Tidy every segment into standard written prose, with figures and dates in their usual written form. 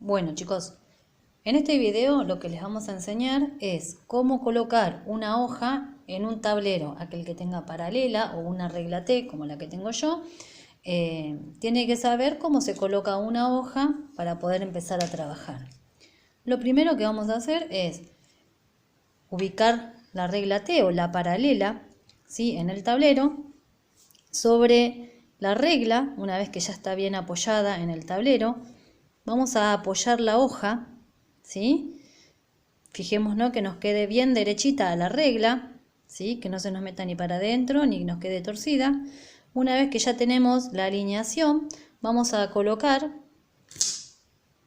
Bueno, chicos, en este video lo que les vamos a enseñar es cómo colocar una hoja en un tablero, aquel que tenga paralela o una regla T como la que tengo yo. Tiene que saber cómo se coloca una hoja para poder empezar a trabajar. Lo primero que vamos a hacer es ubicar la regla T o la paralela, ¿sí?, en el tablero. Sobre la regla, una vez que ya está bien apoyada en el tablero, vamos a apoyar la hoja, ¿sí? Fijémonos que nos quede bien derechita a la regla, ¿sí?, que no se nos meta ni para adentro ni nos quede torcida. Una vez que ya tenemos la alineación, vamos a colocar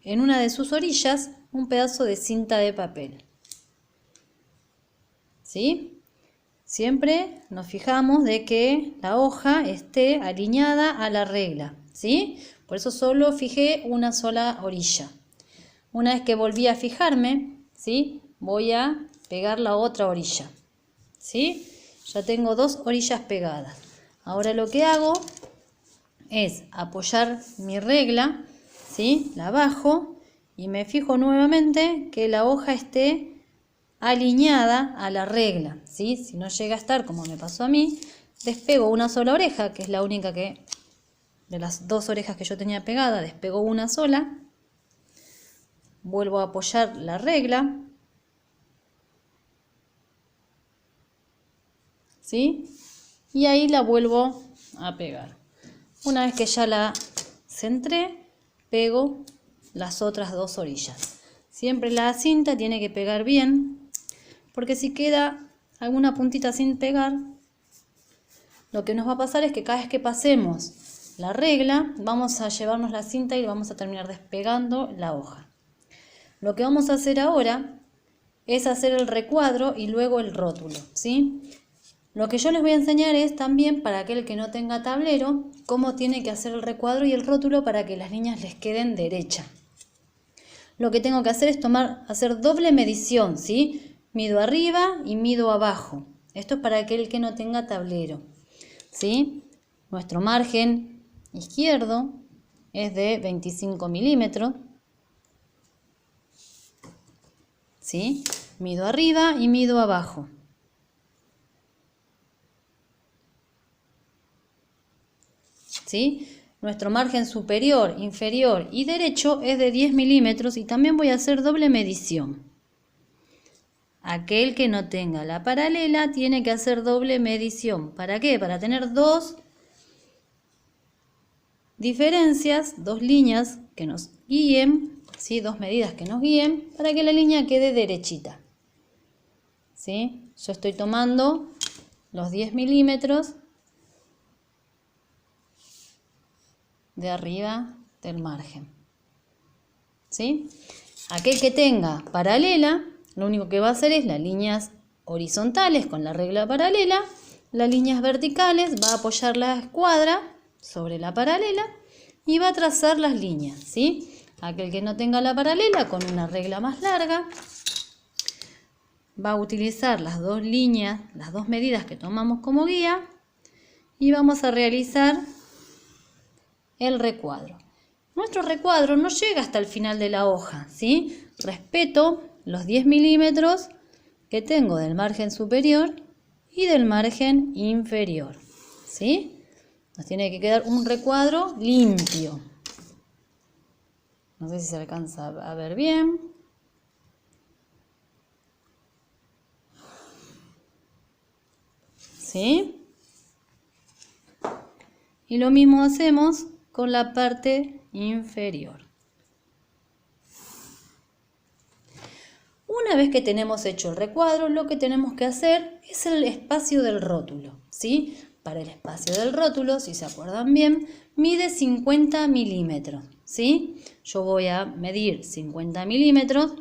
en una de sus orillas un pedazo de cinta de papel, ¿sí? Siempre nos fijamos de que la hoja esté alineada a la regla, ¿sí? Por eso solo fijé una sola orilla. Una vez que volví a fijarme, ¿sí?, voy a pegar la otra orilla, ¿sí? Ya tengo dos orillas pegadas. Ahora lo que hago es apoyar mi regla, ¿sí?, la bajo y me fijo nuevamente que la hoja esté alineada a la regla, ¿sí? Si no llega a estar como me pasó a mí, despego una sola oreja, que es la única que, de las dos orejas que yo tenía pegada, despego una sola, vuelvo a apoyar la regla, ¿sí?, y ahí la vuelvo a pegar. Una vez que ya la centré, pego las otras dos orillas. Siempre la cinta tiene que pegar bien, porque si queda alguna puntita sin pegar, lo que nos va a pasar es que cada vez que pasemos la regla, vamos a llevarnos la cinta y vamos a terminar despegando la hoja. Lo que vamos a hacer ahora es hacer el recuadro y luego el rótulo, ¿sí? Lo que yo les voy a enseñar es también, para aquel que no tenga tablero, cómo tiene que hacer el recuadro y el rótulo para que las líneas les queden derechas. Lo que tengo que hacer es hacer doble medición, ¿sí? Mido arriba y mido abajo. Esto es para aquel que no tenga tablero, ¿sí? Nuestro margen izquierdo es de 25 milímetros, ¿sí? Mido arriba y mido abajo. ¿Sí? Nuestro margen superior, inferior y derecho es de 10 milímetros y también voy a hacer doble medición. Aquel que no tenga la paralela tiene que hacer doble medición. ¿Para qué? Para tener dos diferencias, dos líneas que nos guíen, ¿sí?, dos medidas que nos guíen para que la línea quede derechita, ¿sí? Yo estoy tomando los 10 milímetros de arriba del margen, ¿sí? Aquel que tenga paralela, lo único que va a hacer es las líneas horizontales con la regla paralela, las líneas verticales, va a apoyar la escuadra sobre la paralela y va a trazar las líneas, ¿sí? Aquel que no tenga la paralela, con una regla más larga, va a utilizar las dos líneas, las dos medidas que tomamos como guía y vamos a realizar el recuadro. Nuestro recuadro no llega hasta el final de la hoja, ¿sí? Respeto los 10 milímetros que tengo del margen superior y del margen inferior, ¿sí? Nos tiene que quedar un recuadro limpio. No sé si se alcanza a ver bien. ¿Sí? Y lo mismo hacemos con la parte inferior. Una vez que tenemos hecho el recuadro, lo que tenemos que hacer es el espacio del rótulo, ¿sí? Para el espacio del rótulo, si se acuerdan bien, mide 50 milímetros, ¿sí? Yo voy a medir 50 milímetros.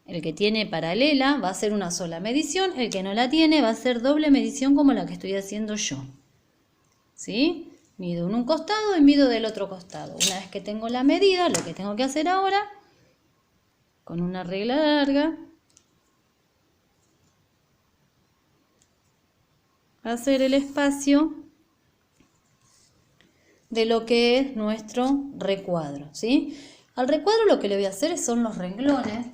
El que tiene paralela va a hacer una sola medición, el que no la tiene va a hacer doble medición como la que estoy haciendo yo, ¿sí? Mido en un costado y mido del otro costado. Una vez que tengo la medida, lo que tengo que hacer ahora, con una regla larga, hacer el espacio de lo que es nuestro recuadro, ¿sí? Al recuadro lo que le voy a hacer son los renglones,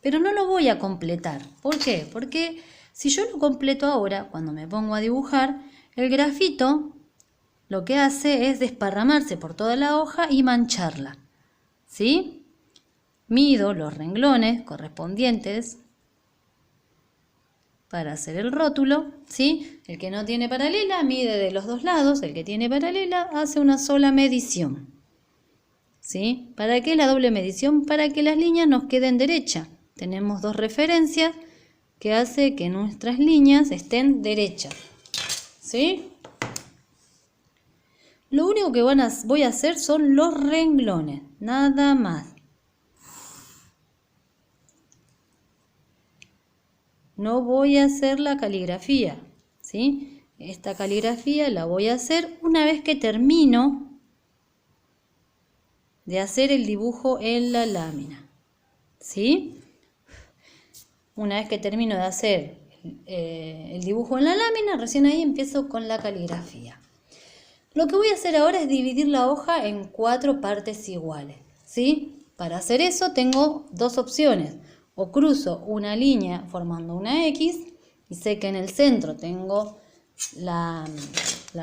pero no lo voy a completar. ¿Por qué? Porque si yo lo completo ahora, cuando me pongo a dibujar, el grafito lo que hace es desparramarse por toda la hoja y mancharla. ¿Sí? Mido los renglones correspondientes para hacer el rótulo, ¿sí? El que no tiene paralela mide de los dos lados, el que tiene paralela hace una sola medición. ¿Sí? ¿Para qué la doble medición? Para que las líneas nos queden derechas. Tenemos dos referencias que hace que nuestras líneas estén derechas. ¿Sí? Lo único que voy a hacer son los renglones, nada más. No voy a hacer la caligrafía, ¿sí? Esta caligrafía la voy a hacer una vez que termino de hacer el dibujo en la lámina, ¿sí? Una vez que termino de hacer el dibujo en la lámina, recién ahí empiezo con la caligrafía. Lo que voy a hacer ahora es dividir la hoja en 4 partes iguales, ¿sí? Para hacer eso tengo dos opciones. O cruzo una línea formando una X y sé que en el centro tengo la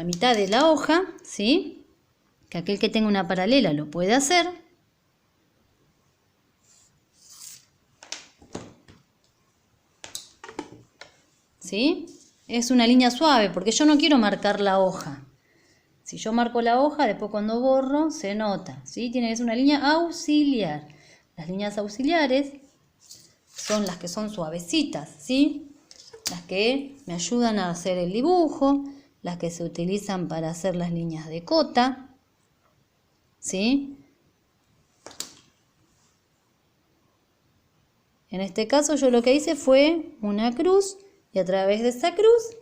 mitad de la hoja, ¿sí? Que aquel que tenga una paralela lo puede hacer. ¿Sí? Es una línea suave porque yo no quiero marcar la hoja. Si yo marco la hoja, después cuando borro se nota, ¿sí? Tiene que ser una línea auxiliar. Las líneas auxiliares son las que son suavecitas, ¿sí? Las que me ayudan a hacer el dibujo, las que se utilizan para hacer las líneas de cota, ¿sí? En este caso yo lo que hice fue una cruz y a través de esa cruz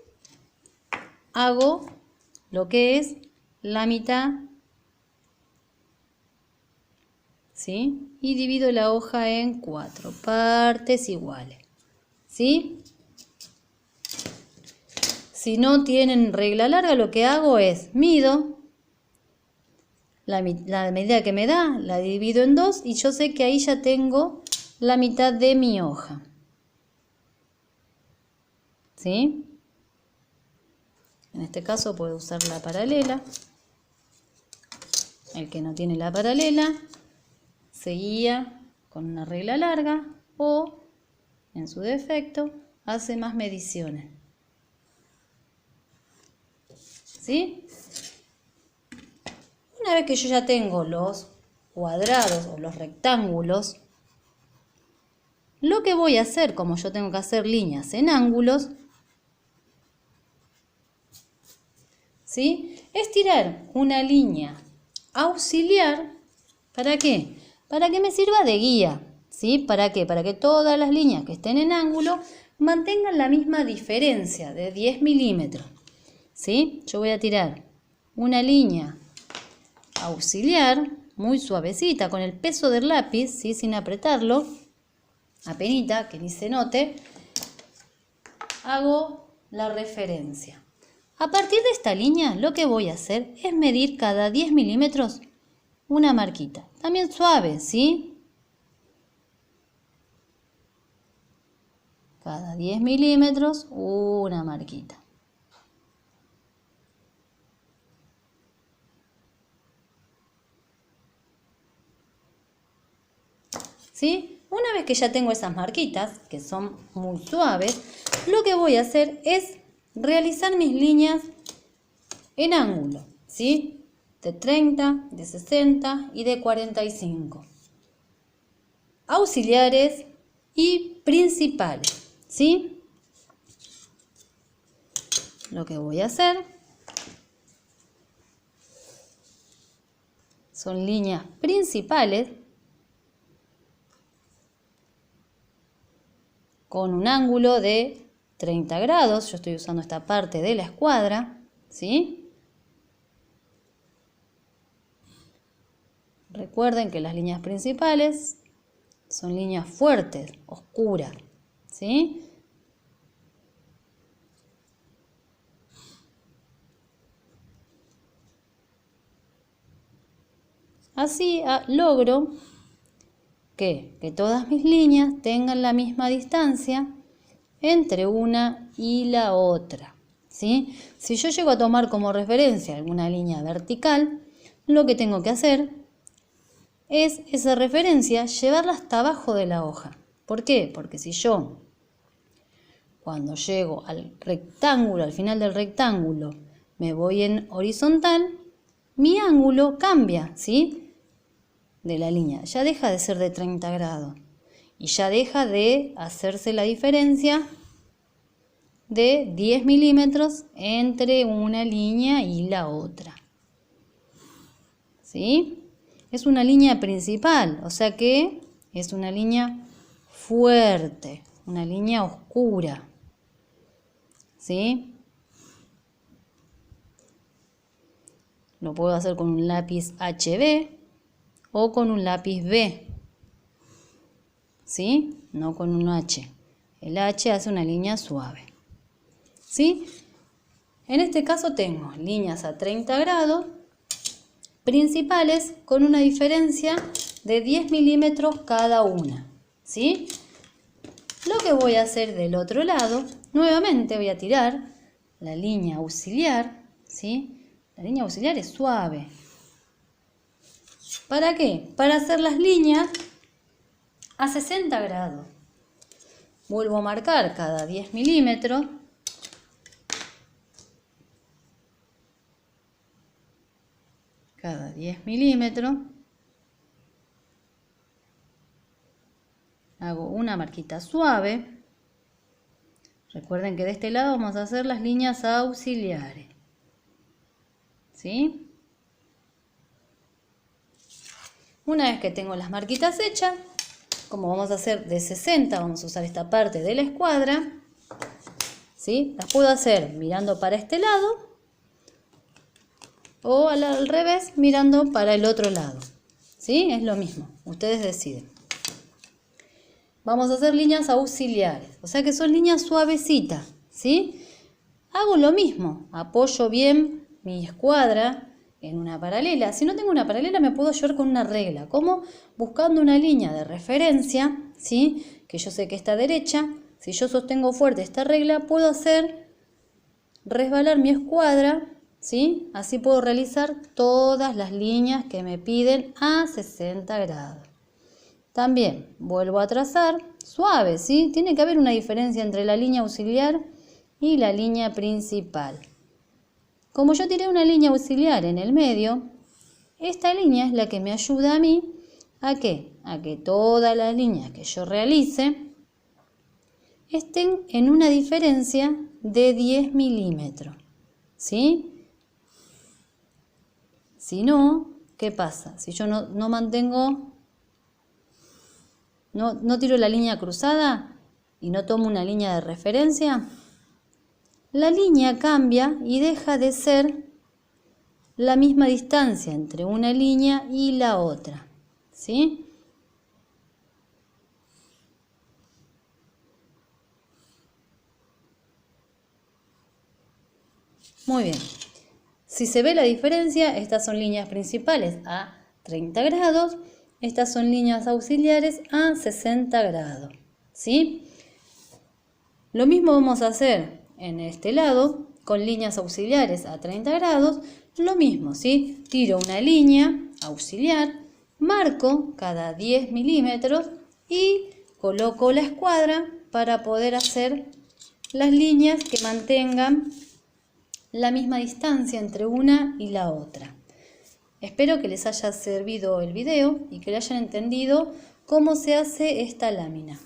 hago lo que es la mitad, ¿sí? Y divido la hoja en 4 partes iguales, ¿sí? Si no tienen regla larga, lo que hago es mido la medida que me da, la divido en 2 y yo sé que ahí ya tengo la mitad de mi hoja, ¿sí? En este caso puedo usar la paralela. El que no tiene la paralela se guía con una regla larga o, en su defecto, hace más mediciones, ¿sí? Una vez que yo ya tengo los cuadrados o los rectángulos, lo que voy a hacer, como yo tengo que hacer líneas en ángulos, ¿sí? Es tirar una línea auxiliar. ¿Para qué? Para que me sirva de guía, ¿sí? ¿Para qué? Para que todas las líneas que estén en ángulo mantengan la misma diferencia de 10 milímetros, ¿sí? Yo voy a tirar una línea auxiliar muy suavecita con el peso del lápiz, ¿sí? Sin apretarlo, apenita, que ni se note. Hago la referencia. A partir de esta línea lo que voy a hacer es medir cada 10 milímetros una marquita. También suave, ¿sí? Cada 10 milímetros una marquita. ¿Sí? Una vez que ya tengo esas marquitas, que son muy suaves, lo que voy a hacer es realizar mis líneas en ángulo, ¿sí? De 30, de 60 y de 45. Auxiliares y principales, ¿sí? Lo que voy a hacer son líneas principales con un ángulo de 30 grados. Yo estoy usando esta parte de la escuadra, ¿sí? Recuerden que las líneas principales son líneas fuertes, oscuras, ¿sí? Así logro Que todas mis líneas tengan la misma distancia entre una y la otra, ¿sí? Si yo llego a tomar como referencia alguna línea vertical, lo que tengo que hacer es esa referencia llevarla hasta abajo de la hoja. ¿Por qué? Porque si yo, cuando llego al rectángulo, al final del rectángulo, me voy en horizontal, mi ángulo cambia, ¿sí? De la línea, ya deja de ser de 30 grados y ya deja de hacerse la diferencia de 10 milímetros entre una línea y la otra, ¿sí? Es una línea principal, o sea que es una línea fuerte, una línea oscura, ¿sí? Lo puedo hacer con un lápiz HB o con un lápiz B, ¿sí? No con un H. El H hace una línea suave, ¿sí? En este caso tengo líneas a 30 grados principales con una diferencia de 10 milímetros cada una, ¿sí? Lo que voy a hacer del otro lado, nuevamente voy a tirar la línea auxiliar, ¿sí? La línea auxiliar es suave. ¿Para qué? Para hacer las líneas a 60 grados. Vuelvo a marcar cada 10 milímetros. Cada 10 milímetros. Hago una marquita suave. Recuerden que de este lado vamos a hacer las líneas auxiliares, ¿sí? Una vez que tengo las marquitas hechas, como vamos a hacer de 60, vamos a usar esta parte de la escuadra, ¿sí? Las puedo hacer mirando para este lado o al revés, mirando para el otro lado, ¿sí? Es lo mismo, ustedes deciden. Vamos a hacer líneas auxiliares, o sea que son líneas suavecitas, ¿sí? Hago lo mismo, apoyo bien mi escuadra en una paralela. Si no tengo una paralela me puedo ayudar con una regla, como buscando una línea de referencia, ¿sí? Que yo sé que está derecha. Si yo sostengo fuerte esta regla, puedo hacer resbalar mi escuadra, ¿sí? Así puedo realizar todas las líneas que me piden a 60 grados. También vuelvo a trazar suave, ¿sí? Tiene que haber una diferencia entre la línea auxiliar y la línea principal. Como yo tiré una línea auxiliar en el medio, esta línea es la que me ayuda a mí ¿a qué? A que todas las líneas que yo realice estén en una diferencia de 10 milímetros, ¿sí? Si no, ¿qué pasa? Si yo no mantengo, no tiro la línea cruzada y no tomo una línea de referencia, la línea cambia y deja de ser la misma distancia entre una línea y la otra, ¿sí? Muy bien. Si se ve la diferencia, estas son líneas principales a 30 grados, estas son líneas auxiliares a 60 grados, ¿sí? Lo mismo vamos a hacer en este lado, con líneas auxiliares a 30 grados, lo mismo, ¿sí? Tiro una línea auxiliar, marco cada 10 milímetros y coloco la escuadra para poder hacer las líneas que mantengan la misma distancia entre una y la otra. Espero que les haya servido el video y que le hayan entendido cómo se hace esta lámina.